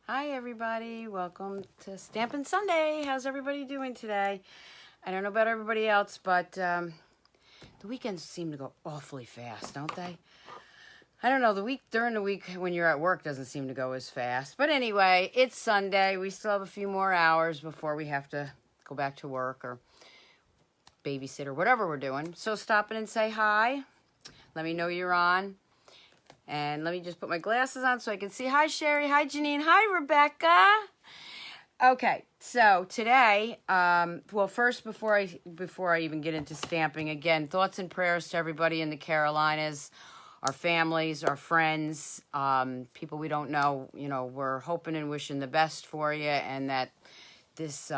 Hi everybody, welcome to Stampin' Sunday. How's everybody doing today? I don't know about everybody else, but the weekends seem to go awfully fast, don't they? I don't know, during the week when you're at work doesn't seem to go as fast. But anyway, it's Sunday. We still have a few more hours before we have to go back to work or babysit or whatever we're doing. So stop in and say hi. Let me know you're on. And let me just put my glasses on so I can see. Hi, Sherry. Hi, Janine. Hi, Rebecca. Okay, so today, well, first, before I even get into stamping, again, thoughts and prayers to everybody in the Carolinas, our families, our friends, people we don't know. You know, we're hoping and wishing the best for you, and that this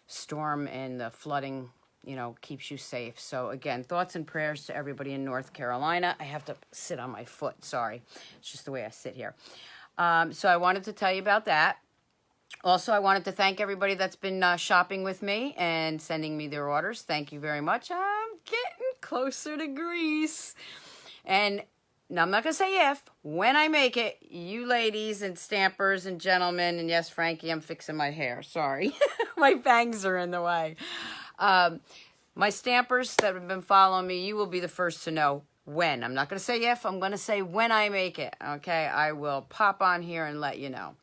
storm and the flooding, you know, keeps you safe. So again, thoughts and prayers to everybody in North Carolina. I have to sit on my foot. Sorry. It's just the way I sit here. So I wanted to tell you about that. Also, I wanted to thank everybody that's been shopping with me and sending me their orders. Thank you very much. I'm getting closer to Greece. And now I'm not going to say if, when I make it, you ladies and stampers and gentlemen, and yes, Frankie, I'm fixing my hair. Sorry. My bangs are in the way. My stampers that have been following me, you will be the first to know when. I'm not going to say if, I'm going to say when I make it, okay? I will pop on here and let you know.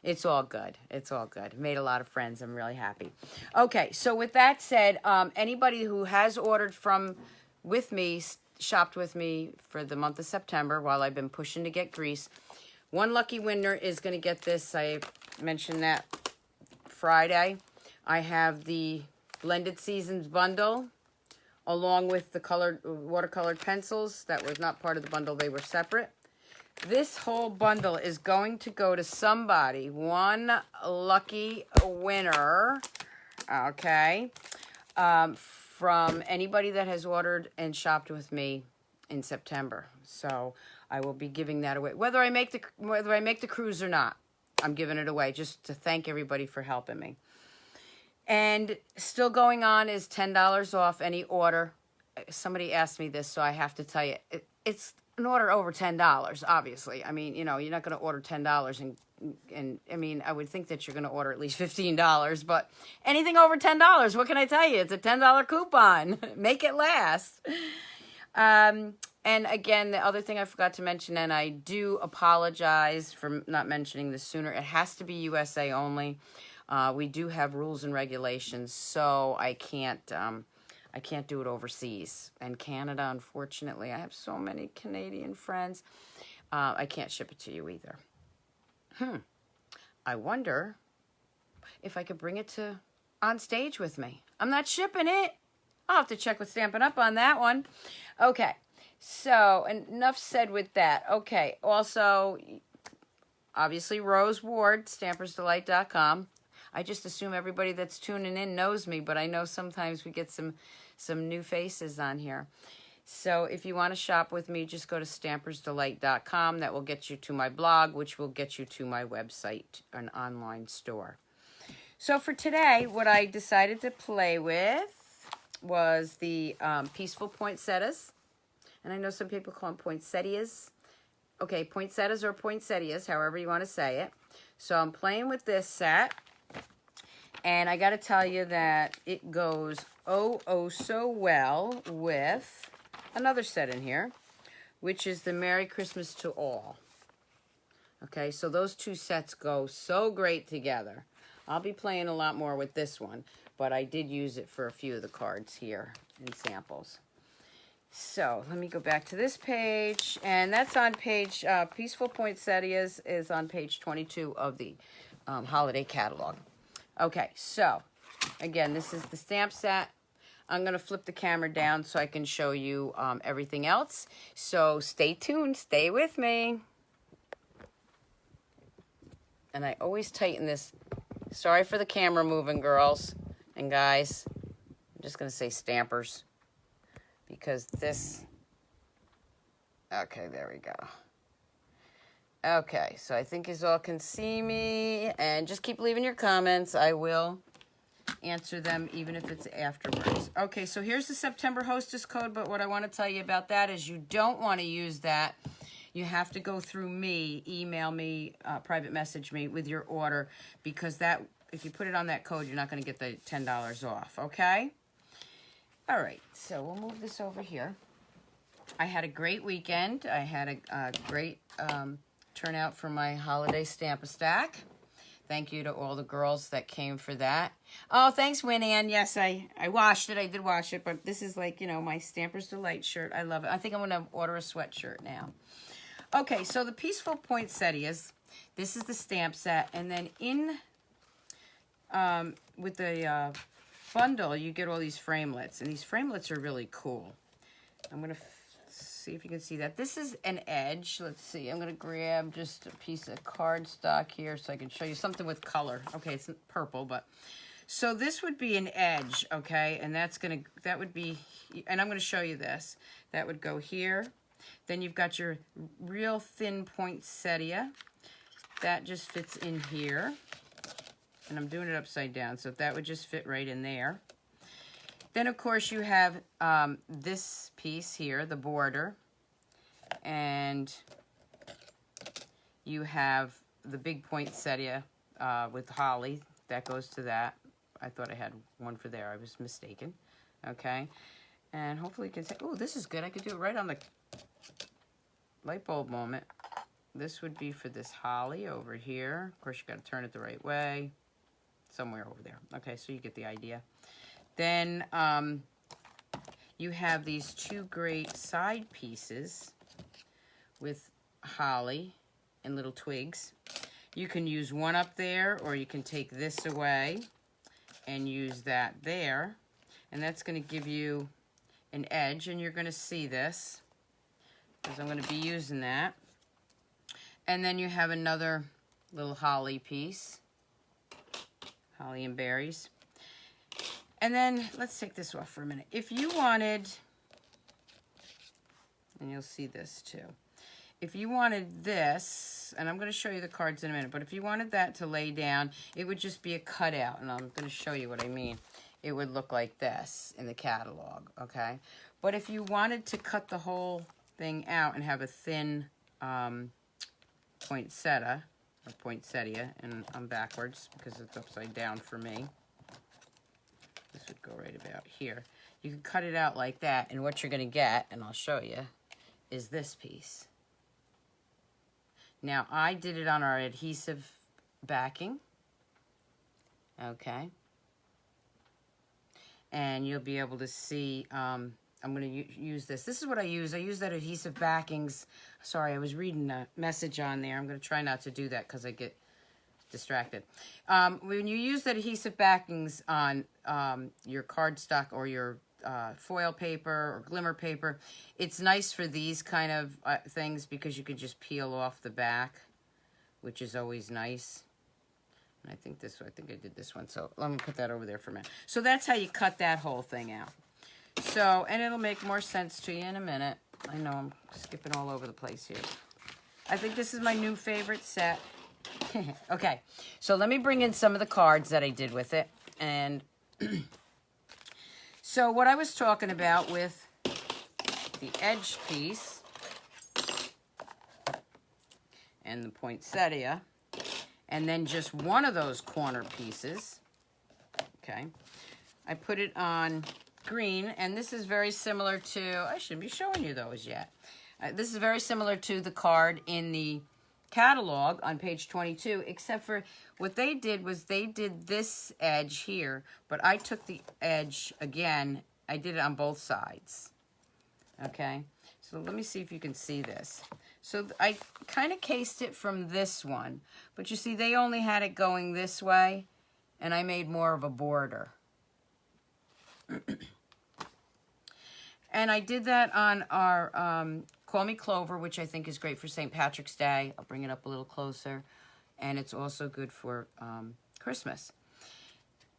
It's all good. It's all good. Made a lot of friends. I'm really happy. Okay, so with that said, anybody who has ordered with me, shopped with me for the month of September while I've been pushing to get Greece, one lucky winner is going to get this. I mentioned that Friday. I have the Blended Seasons bundle along with the watercolored pencils. That was not part of the bundle. They were separate. This whole bundle is going to go to somebody, one lucky winner, okay, from anybody that has ordered and shopped with me in September. So I will be giving that away. Whether I make the cruise or not, I'm giving it away just to thank everybody for helping me. And still going on is $10 off any order. Somebody asked me this, so I have to tell you, it's an order over $10, obviously. I mean, you know, you're not going to order $10 and I mean, I would think that you're going to order at least $15, but anything over $10, what can I tell you? It's a $10 coupon. Make it last. And again, the other thing I forgot to mention, and I do apologize for not mentioning this sooner, it has to be USA only. We do have rules and regulations, so I can't do it overseas. And Canada, unfortunately, I have so many Canadian friends. I can't ship it to you either. I wonder if I could bring it on stage with me. I'm not shipping it. I'll have to check with Stampin' Up on that one. Okay, so enough said with that. Okay, also, obviously, Rose Ward, Stampersdelight.com. I just assume everybody that's tuning in knows me, but I know sometimes we get some new faces on here. So if you want to shop with me, just go to Stampersdelight.com. That will get you to my blog, which will get you to my website, an online store. So for today, what I decided to play with was the Peaceful Poinsettias. And I know some people call them Poinsettias. Okay, Poinsettias or Poinsettias, however you want to say it. So I'm playing with this set. And I got to tell you that it goes oh so well with another set in here, which is the Merry Christmas to All. Okay, so those two sets go so great together. I'll be playing a lot more with this one, but I did use it for a few of the cards here in samples. So let me go back to this page, and that's on page, Peaceful Poinsettias is on page 22 of the holiday catalog. Okay, so, again, this is the stamp set. I'm going to flip the camera down so I can show you everything else. So, stay tuned. Stay with me. And I always tighten this. Sorry for the camera moving, girls and guys. I'm just going to say stampers. Because this... Okay, there we go. Okay, so I think you all can see me, and just keep leaving your comments. I will answer them even if it's afterwards. Okay, so here's the September hostess code, but what I want to tell you about that is you don't want to use that you have to go through me, email me, private message me with your order, because that, if you put it on that code, you're not going to get the $10 off, okay? All right, so we'll move this over here. I had a great weekend. I had a great turnout for my holiday Stamp-a-Stack. Thank you to all the girls that came for that. Oh, thanks, Winann. Yes, I washed it. I did wash it, but this is like, you know, my Stampersdelight shirt. I love it. I think I'm going to order a sweatshirt now. Okay, so the Peaceful Poinsettias. This is the stamp set. And then in, with the bundle, you get all these framelits. And these framelits are really cool. I'm going to see if you can see that. This is an edge. Let's see. I'm going to grab just a piece of cardstock here so I can show you something with color. Okay, it's purple, but so this would be an edge, okay? And that would be, and I'm going to show you this. That would go here. Then you've got your real thin poinsettia. That just fits in here. And I'm doing it upside down, so that would just fit right in there. Then, of course, you have this piece here, the border, and you have the big poinsettia with holly. That goes to that. I thought I had one for there. I was mistaken. Okay, and hopefully you can say, oh, this is good. I could do it right on the light bulb moment. This would be for this holly over here. Of course, you got to turn it the right way. Somewhere over there. Okay, so you get the idea. Then you have these two great side pieces with holly and little twigs. You can use one up there, or you can take this away and use that there. And that's going to give you an edge, and you're going to see this because I'm going to be using that. And then you have another little holly piece, holly and berries. And then, let's take this off for a minute. If you wanted, and you'll see this too. If you wanted this, and I'm going to show you the cards in a minute, but if you wanted that to lay down, it would just be a cutout, and I'm going to show you what I mean. It would look like this in the catalog, okay? But if you wanted to cut the whole thing out and have a thin poinsettia, or poinsettia, and I'm backwards because it's upside down for me. This would go right about here. You can cut it out like that, and what you're going to get, and I'll show you, is this piece. Now, I did it on our adhesive backing. Okay. And you'll be able to see, I'm going to use this. This is what I use. I use that adhesive backings. Sorry, I was reading a message on there. I'm going to try not to do that because I get distracted. When you use that adhesive backings on your cardstock or your foil paper or glimmer paper, it's nice for these kind of things because you can just peel off the back, which is always nice. And I think I did this one, so let me put that over there for a minute. So that's how you cut that whole thing out. So, and it'll make more sense to you in a minute. I know I'm skipping all over the place here. I think this is my new favorite set. Okay, so let me bring in some of the cards that I did with it. And so what I was talking about with the edge piece and the poinsettia, and then just one of those corner pieces, okay, I put it on green, and this is very similar to, I shouldn't be showing you those yet. This is very similar to the card in the catalog on page 22, except for what they did was they did this edge here, but I took the edge again. I did it on both sides. Okay, so let me see if you can see this. So I kind of cased it from this one, but you see they only had it going this way, and I made more of a border. And I did that on our Call Me Clover, which I think is great for St. Patrick's Day. I'll bring it up a little closer. And it's also good for Christmas.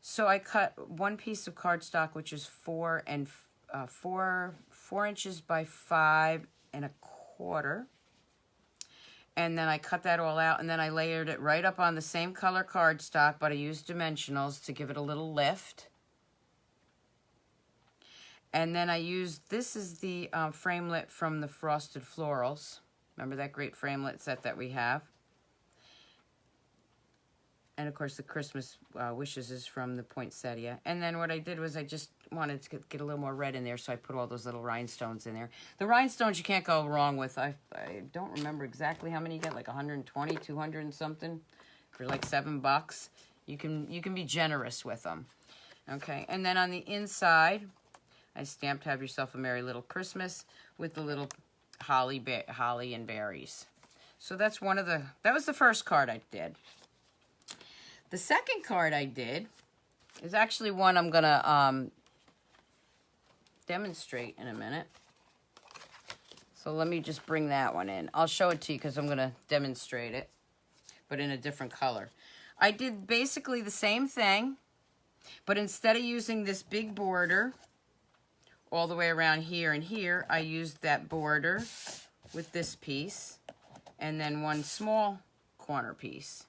So I cut one piece of cardstock, which is 4 inches by 5 1/4. And then I cut that all out, and then I layered it right up on the same color cardstock, but I used dimensionals to give it a little lift. And then I used, this is the framelit from the Frosted Florals Remember that great framelit set that we have? And of course the Christmas wishes is from the Poinsettia. And then what I did was I just wanted to get a little more red in there, so I put all those little rhinestones in there. The rhinestones you can't go wrong with. I don't remember exactly how many you get, like 120, 200 and something for like $7. You can be generous with them. Okay, and then on the inside, I stamped "Have Yourself a Merry Little Christmas" with the little holly and berries. So that was the first card I did. The second card I did is actually one I'm gonna demonstrate in a minute. So let me just bring that one in. I'll show it to you because I'm gonna demonstrate it, but in a different color. I did basically the same thing, but instead of using this big border all the way around here and here, I used that border with this piece and then one small corner piece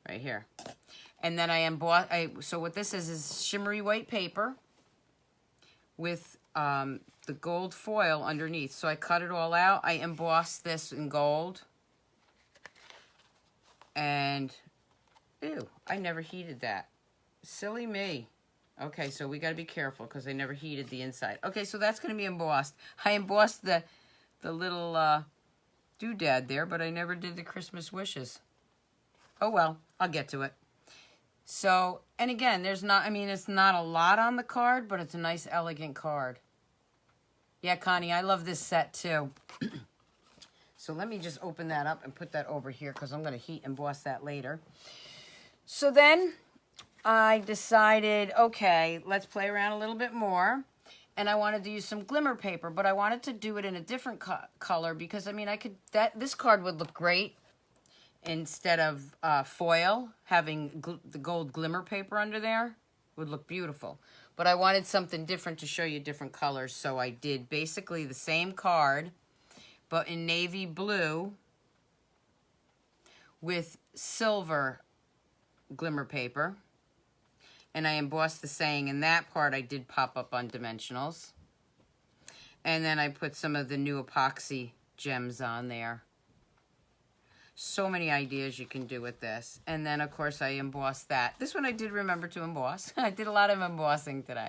right here. And then so what this is shimmery white paper with the gold foil underneath. So I cut it all out. I embossed this in gold. And, ew, I never heated that. Silly me. Okay, so we got to be careful because I never heated the inside. Okay, so that's going to be embossed. I embossed the little doodad there, but I never did the Christmas wishes. Oh, well, I'll get to it. So, and again, it's not a lot on the card, but it's a nice, elegant card. Yeah, Connie, I love this set, too. So let me just open that up and put that over here because I'm going to heat emboss that later. So then I decided, okay, let's play around a little bit more. And I wanted to use some glimmer paper, but I wanted to do it in a different color because, I mean, this card would look great instead of foil. Having the gold glimmer paper under there would look beautiful. But I wanted something different to show you different colors, so I did basically the same card, but in navy blue with silver glimmer paper. And I embossed the saying, and that part I did pop up on dimensionals. And then I put some of the new epoxy gems on there. So many ideas you can do with this. And then, of course, I embossed that. This one I did remember to emboss. I did a lot of embossing today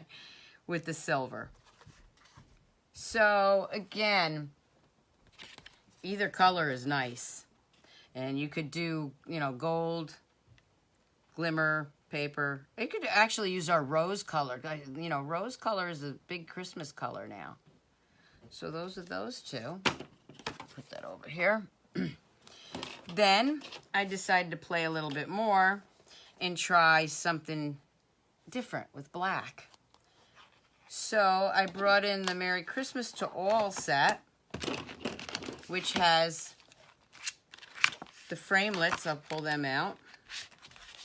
with the silver. So, again, either color is nice. And you could do, gold, glimmer, paper. You could actually use our rose color. Rose color is a big Christmas color now. So those are those two. Put that over here. Then I decided to play a little bit more and try something different with black. So I brought in the Merry Christmas to All set, which has the framelits. I'll pull them out.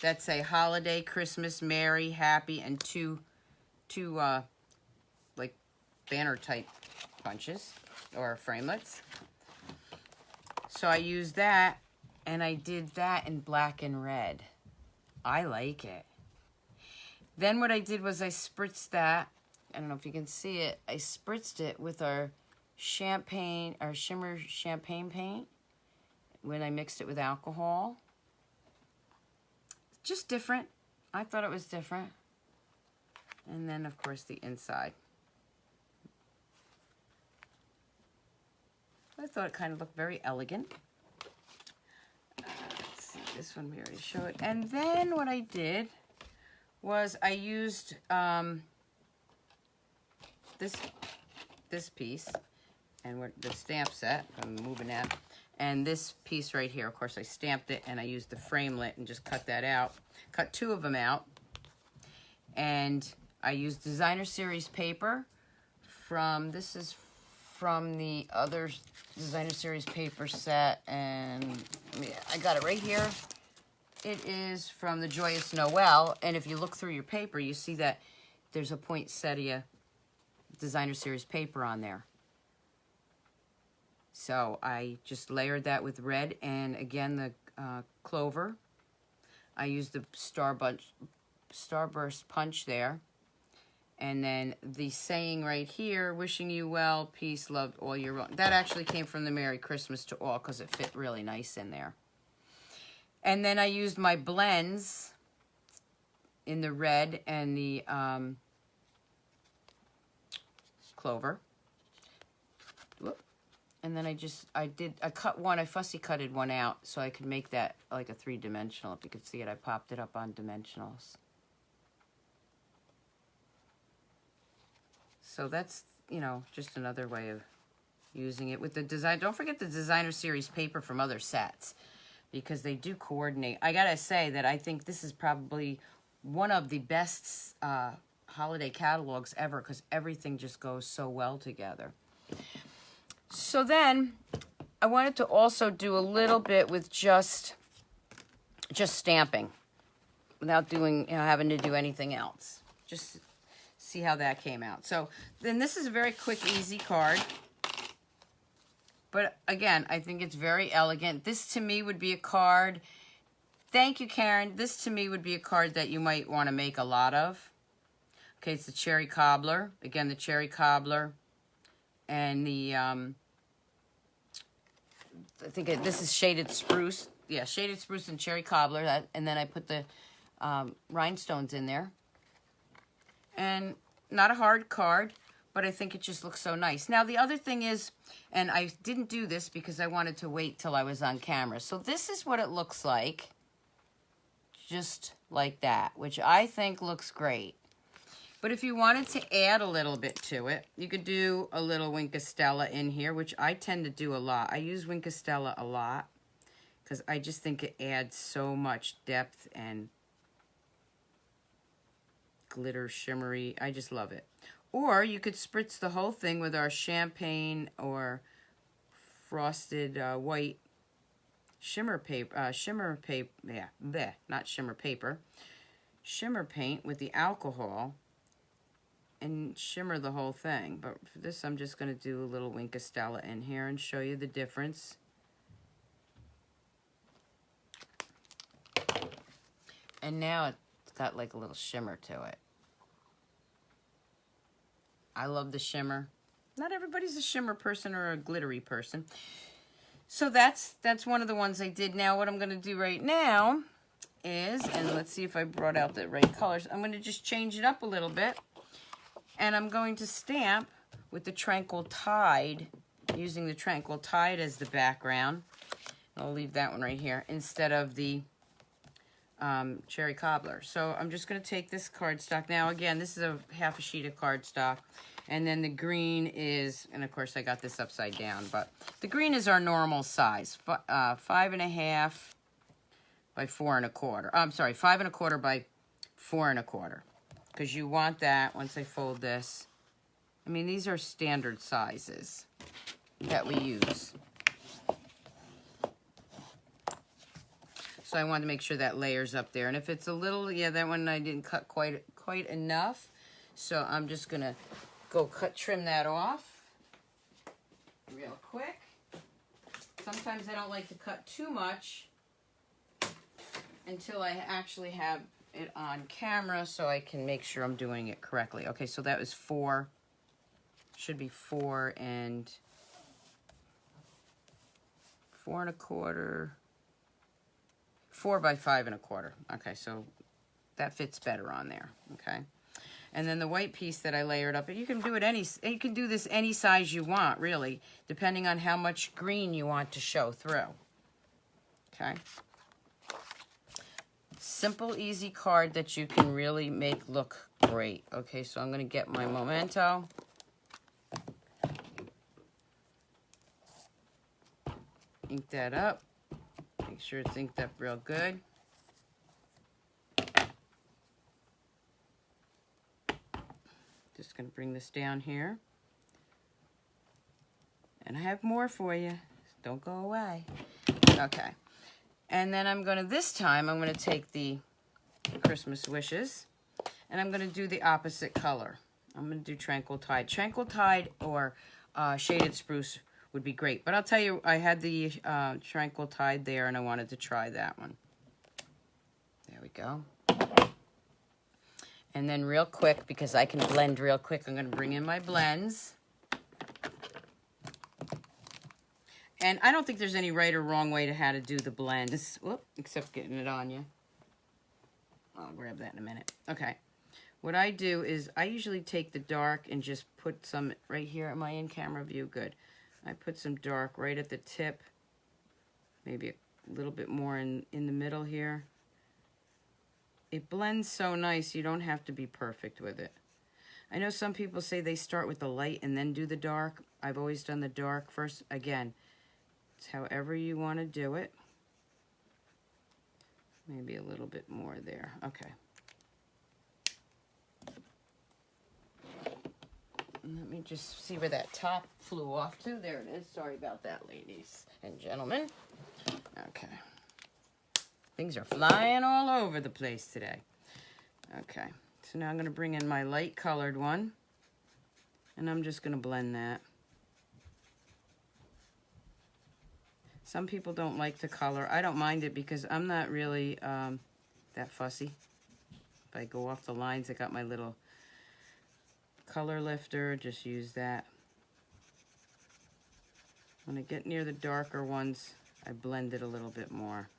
That say holiday, Christmas, merry, happy, and two like banner type punches or framelits. So I used that and I did that in black and red. I like it. Then what I did was I spritzed that. I don't know if you can see it. I spritzed it with our shimmer champagne paint when I mixed it with alcohol. Just different. I thought it was different. And then, of course, the inside. I thought it kind of looked very elegant. Let's see, this one we already showed. And then what I did was I used this piece and the stamp set. I'm moving that. And this piece right here, of course, I stamped it and I used the framelit and just cut that out. Cut two of them out. And I used designer series paper this is from the other designer series paper set. And I got it right here. It is from the Joyous Noel. And if you look through your paper, you see that there's a Poinsettia designer series paper on there. So I just layered that with red and again the clover. I used the Starburst punch there And then the saying right here, wishing you well, peace, love, all year long. That actually came from the Merry Christmas to all because it fit really nice in there. And then I used my blends in the red and the clover. Whoop. And then I cut one, I fussy cutted one out so I could make that like a 3-dimensional. If you could see it, I popped it up on dimensionals. So that's, you know, just another way of using it with the design. Don't forget the designer series paper from other sets because they do coordinate. I gotta say that I think this is probably one of the best holiday catalogs ever because everything just goes so well together. So then I wanted to also do a little bit with just stamping without doing, you know, having to do anything else. Just see how that came out. So then this is a very quick, easy card. But again, I think it's very elegant. This to me would be a card. Thank you, Karen. This to me would be a card that you might want to make a lot of. Okay, it's the cherry cobbler. Again, the cherry cobbler. And the, I think this is shaded spruce. Yeah, shaded spruce and cherry cobbler. And then I put the rhinestones in there. And not a hard card, but I think it just looks so nice. Now, the other thing is, and I didn't do this because I wanted to wait till I was on camera. So this is what it looks like. Just like that, which I think looks great. But if you wanted to add a little bit to it, you could do a little Winkostella in here, which I tend to do a lot. I use Winkostella a lot because I just think it adds so much depth and glitter, shimmery. I just love it. Or you could spritz the whole thing with our champagne or frosted white shimmer paper, shimmer paint with the alcohol and shimmer the whole thing. But for this, I'm just going to do a little Winkostella in here and show you the difference. And now it's got like a little shimmer to it. I love the shimmer. Not everybody's a shimmer person or a glittery person. So that's one of the ones I did. Now what I'm going to do right now is, and let's see if I brought out the right colors. I'm going to just change it up a little bit. And I'm going to stamp with the Tranquil Tide, using the Tranquil Tide as the background. I'll leave that one right here instead of the cherry cobbler. So I'm just going to take this cardstock. Now again, this is a half a sheet of cardstock. And then the green is, and of course I got this upside down, but the green is our normal size, 5.5 by 4 1/4. I'm sorry, 5 1/4 by 4 1/4. Because you want that once I fold this. I mean, these are standard sizes that we use. So I wanted to make sure that layers up there. And if it's a little, yeah, that one I didn't cut quite enough. So I'm just gonna go trim that off real quick. Sometimes I don't like to cut too much until I actually have it on camera so I can make sure I'm doing it correctly. Okay, so that was 4, should be 4 and 4 1/4, 4 by 5 1/4. Okay, so that fits better on there. Okay, and then the white piece that I layered up, you can do it you can do this any size you want, really, depending on how much green you want to show through. Okay. Simple, easy card that you can really make look great. Okay, so I'm going to get my Memento. Ink that up. Make sure it's inked up real good. Just going to bring this down here. And I have more for you. Don't go away. Okay. And then I'm going to, this time, I'm going to take the Christmas Wishes, and I'm going to do the opposite color. I'm going to do Tranquil Tide. Tranquil Tide or Shaded Spruce would be great. But I'll tell you, I had the Tranquil Tide there, and I wanted to try that one. There we go. And then real quick, because I can blend real quick, I'm going to bring in my blends. And I don't think there's any right or wrong way to how to do the blends, except getting it on you. I'll grab that in a minute. Okay. What I do is I usually take the dark and just put some right here. Am I in camera view? Good. I put some dark right at the tip. Maybe a little bit more in the middle here. It blends so nice, you don't have to be perfect with it. I know some people say they start with the light and then do the dark. I've always done the dark first. Again, it's however you want to do it. Maybe a little bit more there. Okay. Let me just see where that top flew off to. There it is. Sorry about that, ladies and gentlemen. Okay. Things are flying all over the place today. Okay. So now I'm going to bring in my light colored one. And I'm just going to blend that. Some people don't like to color. I don't mind it because I'm not really that fussy. If I go off the lines, I got my little color lifter. Just use that. When I get near the darker ones, I blend it a little bit more.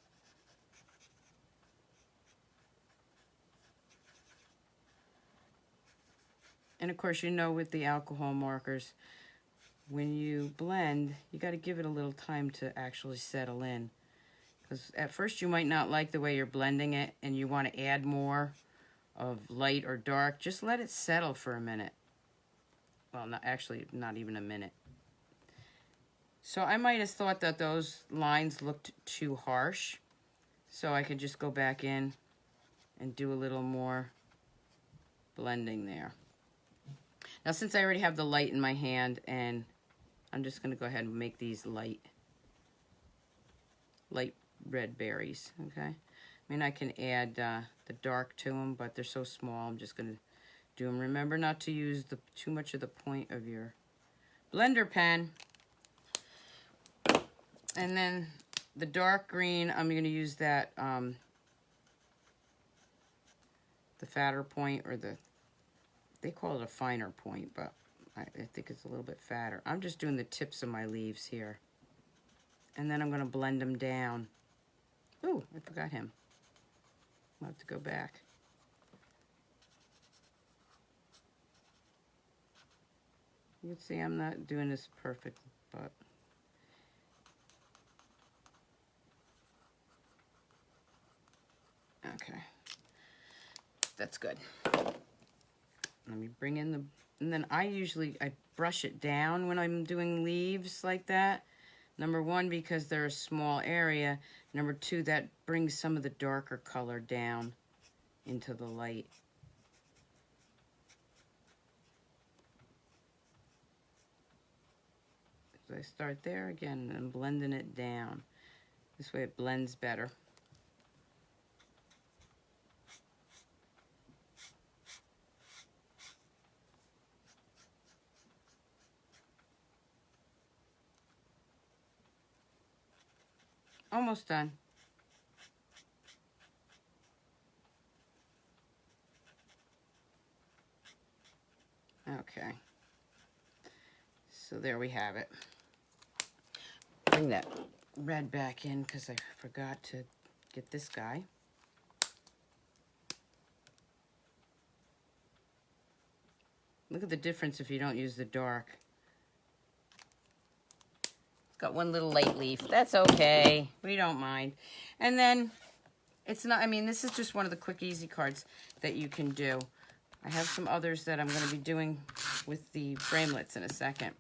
And of course, you know, with the alcohol markers, when you blend, you got to give it a little time to actually settle in. Because at first you might not like the way you're blending it and you want to add more of light or dark. Just let it settle for a minute. Well, not even a minute. So I might have thought that those lines looked too harsh. So I could just go back in and do a little more blending there. Now, since I already have the light in my hand, and I'm just going to go ahead and make these light red berries, okay? I mean, I can add the dark to them, but they're so small, I'm just going to do them. Remember not to use too much of the point of your blender pen. And then the dark green, I'm going to use that, the fatter point, or they call it a finer point, but I think it's a little bit fatter. I'm just doing the tips of my leaves here. And then I'm going to blend them down. Ooh, I forgot him. I'll have to go back. You can see I'm not doing this perfect, but okay. That's good. Let me bring in and then I brush it down when I'm doing leaves like that. Number one, because they're a small area. Number two, that brings some of the darker color down into the light. So I start there again and blending it down. This way it blends better. Almost done. Okay. So there we have it. Bring that red back in because I forgot to get this guy. Look at the difference if you don't use the dark. Got one little light leaf. That's okay. We don't mind. And then, it's not, I mean, this is just one of the quick, easy cards that you can do. I have some others that I'm going to be doing with the framelits in a second.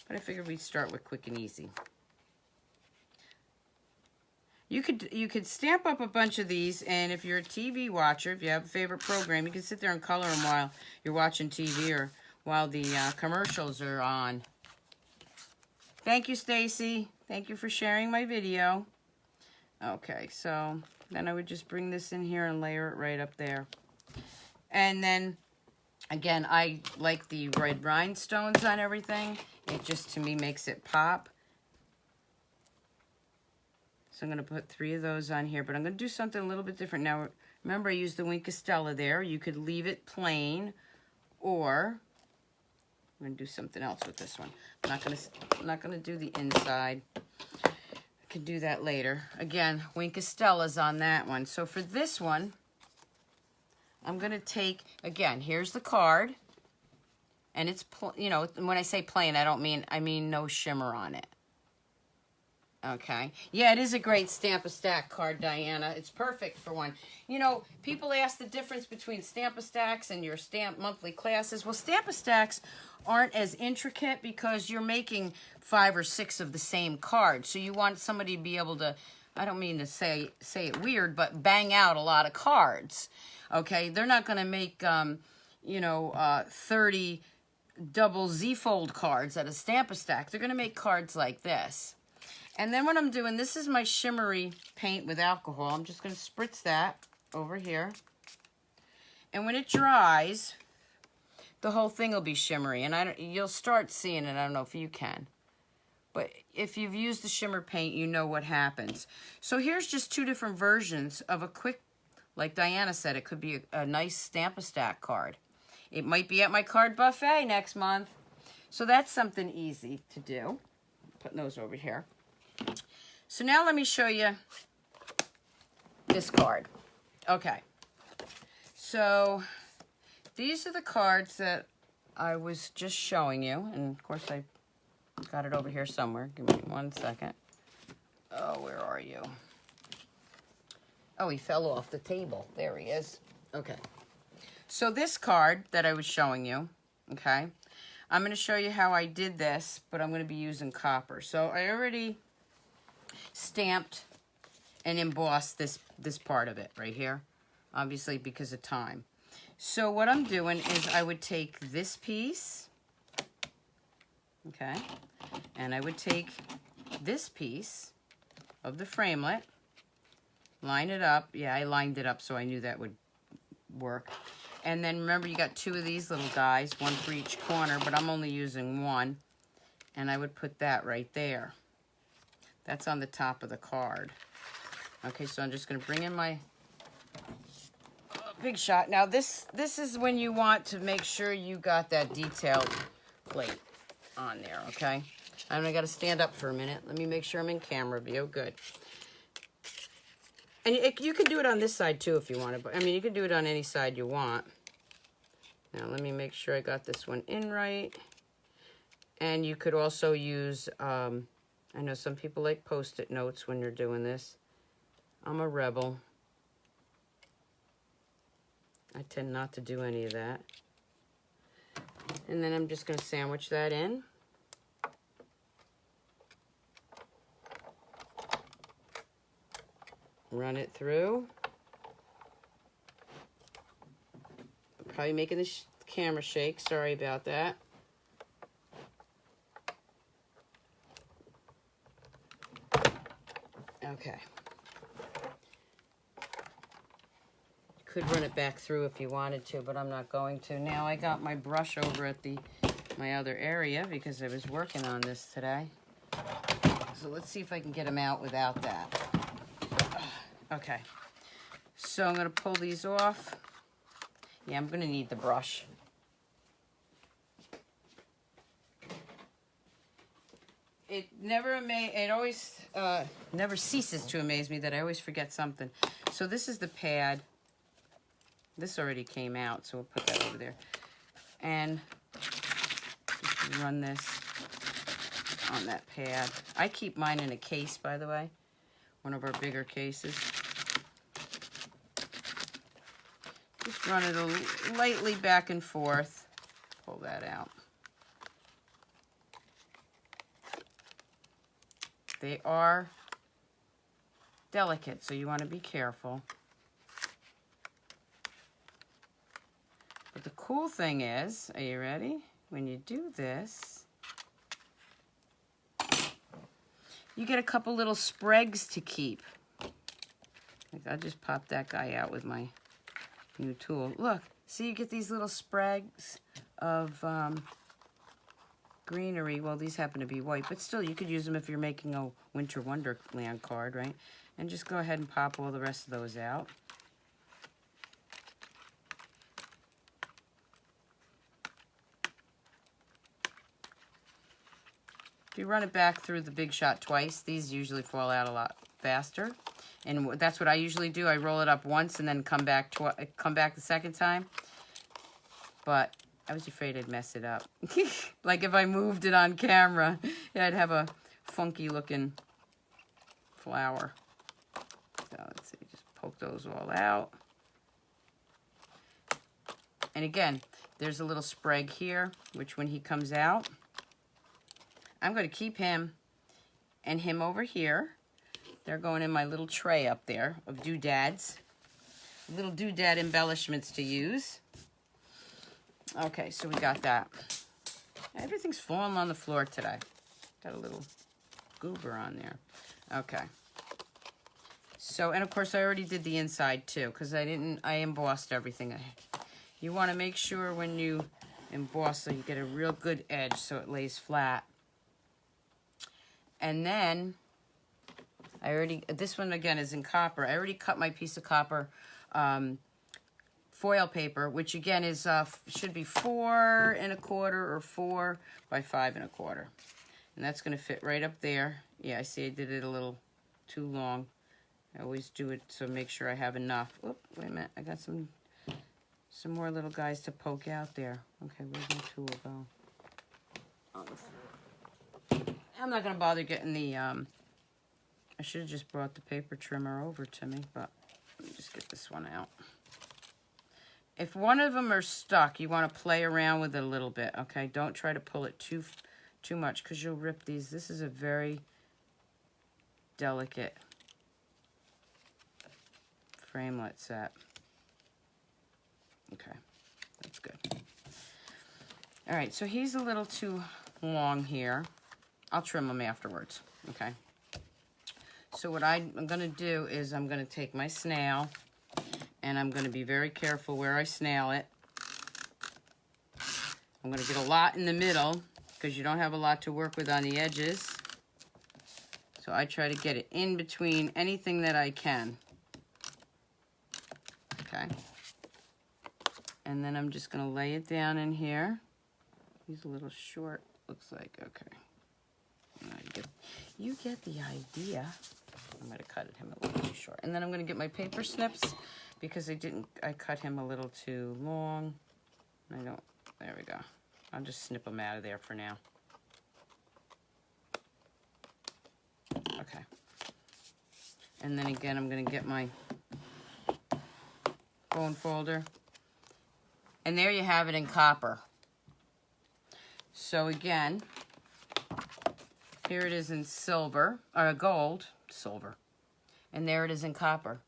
But I figured we'd start with quick and easy. You could stamp up a bunch of these, and if you're a TV watcher, if you have a favorite program, you can sit there and color them while you're watching TV or while the commercials are on. Thank you, Stacy. Thank you for sharing my video. Okay, so then I would just bring this in here and layer it right up there. And then, again, I like the red rhinestones on everything. It just, to me, makes it pop. So I'm going to put 3 of those on here, but I'm going to do something a little bit different. Now, remember I used the Poinsettia there. You could leave it plain, or I'm going to do something else with this one. I'm not going to do the inside. I can do that later. Again, Poinsettias on that one. So for this one, I'm going to take, again, here's the card. And it's, you know, when I say plain, I mean no shimmer on it. Okay. Yeah, it is a great Stamp-A-Stack card, Diana. It's perfect for one. You know, people ask the difference between Stamp-A-Stacks and your stamp monthly classes. Well, Stamp-A-Stacks aren't as intricate because you're making 5 or 6 of the same card. So you want somebody to be able to, I don't mean to say it weird, but bang out a lot of cards. Okay. They're not going to make, you know, 30 double Z-fold cards at a Stamp-A-Stack. They're going to make cards like this. And then what I'm doing, this is my shimmery paint with alcohol. I'm just going to spritz that over here. And when it dries, the whole thing will be shimmery. And you'll start seeing it. I don't know if you can. But if you've used the shimmer paint, you know what happens. So here's just 2 different versions of a quick, like Diana said, it could be a nice Stamp-A-Stack card. It might be at my card buffet next month. So that's something easy to do. Putting those over here. So now let me show you this card. Okay. So these are the cards that I was just showing you. And of course I got it over here somewhere. Give me 1 second. Oh, where are you? Oh, he fell off the table. There he is. Okay. So this card that I was showing you, okay, I'm going to show you how I did this, but I'm going to be using copper. So I already stamped and embossed this part of it right here, obviously because of time. So what I'm doing is I would take this piece, okay, and I would take this piece of the framelit, line it up. Yeah, I lined it up so I knew that would work. And then remember, you got 2 of these little guys, 1 for each corner, but I'm only using 1. And I would put that right there. That's on the top of the card. Okay, so I'm just going to bring in my big shot. Now, this is when you want to make sure you got that detailed plate on there, okay? And I got to stand up for a minute. Let me make sure I'm in camera view. Good. And you can do it on this side, too, if you want to. But I mean, you can do it on any side you want. Now, let me make sure I got this one in right. And you could also use, I know some people like Post-it notes when you're doing this. I'm a rebel. I tend not to do any of that. And then I'm just going to sandwich that in. Run it through. I'm probably making the camera shake. Sorry about that. Okay. Could run it back through if you wanted to, but I'm not going to. Now I got my brush over at my other area because I was working on this today. So let's see if I can get them out without that. Okay, so I'm going to pull these off. Yeah, I'm going to need the brush. It always never ceases to amaze me that I always forget something. So this is the pad. This already came out, so we'll put that over there. And just run this on that pad. I keep mine in a case, by the way. One of our bigger cases. Just run it lightly back and forth. Pull that out. They are delicate, so you want to be careful. But the cool thing is, are you ready? When you do this, you get a couple little sprigs to keep. Like I'll just pop that guy out with my new tool. Look, see, you get these little sprigs of greenery. Well, these happen to be white, but still, you could use them if you're making a Winter Wonderland card, right? And just go ahead and pop all the rest of those out. If you run it back through the Big Shot twice, these usually fall out a lot faster. And that's what I usually do. I roll it up once and then come back the second time. But I was afraid I'd mess it up. Like if I moved it on camera, I'd have a funky looking flower. So let's see, just poke those all out. And again, there's a little sprague here, which when he comes out, I'm going to keep him and him over here. They're going in my little tray up there of doodads. Little doodad embellishments to use. Okay, so we got that. Everything's falling on the floor today. Got a little goober on there. Okay. So, and of course I already did the inside too, because I embossed everything. You want to make sure when you emboss so you get a real good edge so it lays flat. And then, this one again is in copper. I already cut my piece of copper foil paper, which again is should be 4 1/4 or 4 by 5 1/4, and that's going to fit right up there. Yeah, I see I did it a little too long. I always do it so make sure I have enough. Oop, wait a minute, I got some more little guys to poke out there. Okay, where's my tool go? On the floor. I'm not going to bother getting the I should have just brought the paper trimmer over to me, but let me just get this one out. If one of them are stuck, you want to play around with it a little bit, okay? Don't try to pull it too much because you'll rip these. This is a very delicate framelit set. Okay, that's good. All right, so he's a little too long here. I'll trim him afterwards, okay? So what I'm going to do is I'm going to take my snail, and I'm going to be very careful where I snail it. I'm going to get a lot in the middle because you don't have a lot to work with on the edges. So I try to get it in between anything that I can. Okay. And then I'm just going to lay it down in here. He's a little short, looks like. Okay. You get the idea. I might have cut him a little too short. And then I'm going to get my paper snips because I cut him a little too long. There we go. I'll just snip him out of there for now. Okay. And then again, I'm going to get my bone folder. And there you have it in copper. So again, here it is in silver, or gold, silver. And there it is in copper.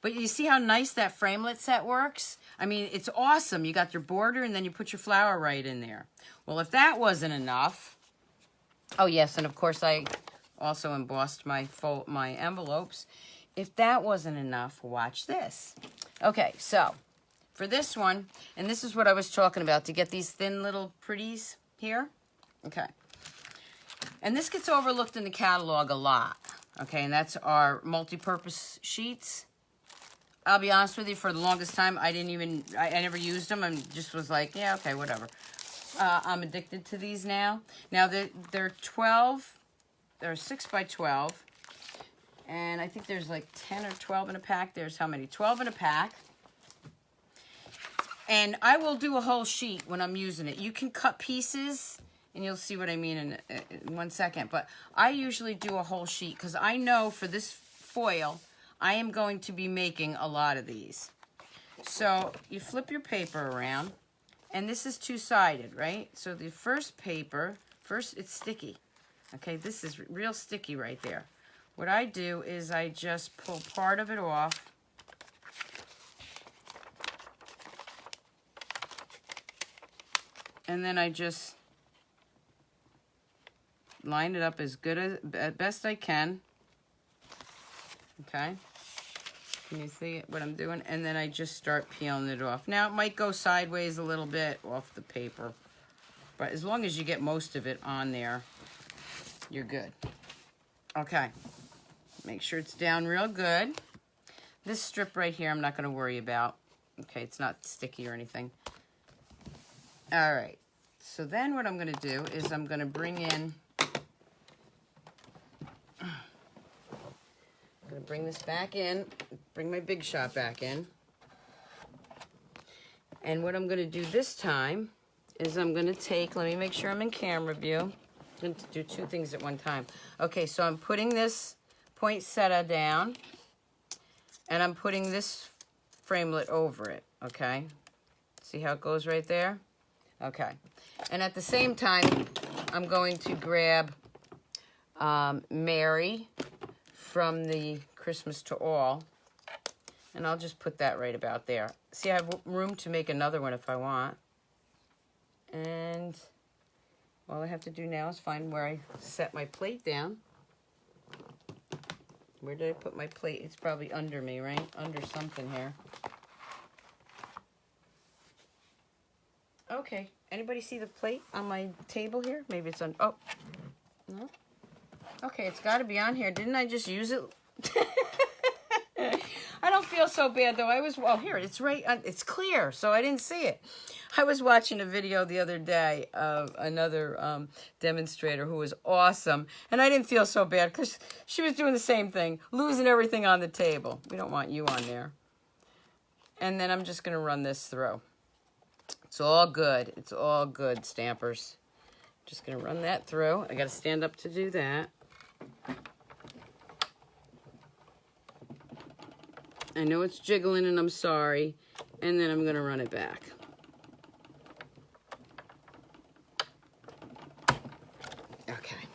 But you see how nice that framelit set works? I mean, it's awesome. You got your border and then you put your flower right in there. Well, if that wasn't enough, oh yes, and of course I also embossed my envelopes. If that wasn't enough, watch this. Okay, so for this one, and this is what I was talking about, to get these thin little pretties here. Okay. And this gets overlooked in the catalog a lot. Okay, and that's our multi-purpose sheets. I'll be honest with you, for the longest time, I never used them. I just was like, yeah, okay, whatever. I'm addicted to these now. Now, they're 12. They're 6 by 12. And I think there's like 10 or 12 in a pack. There's how many? 12 in a pack. And I will do a whole sheet when I'm using it. You can cut pieces, and you'll see what I mean in 1 second. But I usually do a whole sheet because I know for this foil, I am going to be making a lot of these. So you flip your paper around, and this is two-sided, right? So the first paper, it's sticky. Okay, this is real sticky right there. What I do is I just pull part of it off. And then I just line it up as best I can. Okay. Can you see what I'm doing? And then I just start peeling it off. Now, it might go sideways a little bit off the paper. But as long as you get most of it on there, you're good. Okay. Make sure it's down real good. This strip right here, I'm not going to worry about. Okay, it's not sticky or anything. All right. So then what I'm going to do is I'm going to bring in, I'm going to bring this back in, bring my Big Shot back in. And what I'm going to do this time is I'm going to take, let me make sure I'm in camera view. I'm going to do two things at one time. Okay, so I'm putting this poinsettia down, and I'm putting this framelit over it, okay? See how it goes right there? Okay. And at the same time, I'm going to grab Mary from the Christmas to All, and I'll just put that right about there. See, I have room to make another one if I want. And all I have to do now is find where I set my plate down. Where did I put my plate? It's probably under me, right? Under something here. Okay. Anybody see the plate on my table here? Maybe it's on... Oh. No? Okay, it's got to be on here. Didn't I just use it? I don't feel so bad, though. Well, here, it's right... It's clear, so I didn't see it. I was watching a video the other day of another demonstrator who was awesome, and I didn't feel so bad because she was doing the same thing, losing everything on the table. We don't want you on there. And then I'm just going to run this through. It's all good. It's all good, Stampers. Just going to run that through. I got to stand up to do that. I know it's jiggling, and I'm sorry. And then I'm going to run it back. Okay.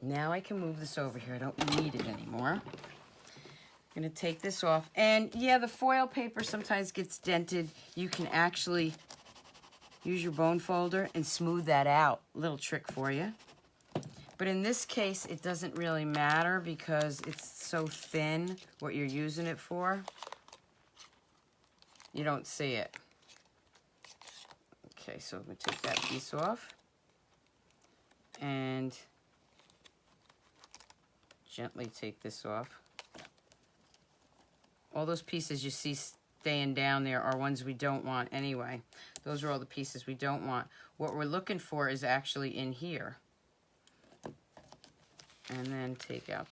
Now I can move this over here. I don't need it anymore. I'm going to take this off. And yeah, the foil paper sometimes gets dented. You can actually use your bone folder and smooth that out. Little trick for you. But in this case, it doesn't really matter because it's so thin, what you're using it for. You don't see it. Okay, so I'm going to take that piece off. And gently take this off. All those pieces you see staying down there are ones we don't want anyway. Those are all the pieces we don't want. What we're looking for is actually in here. And then take out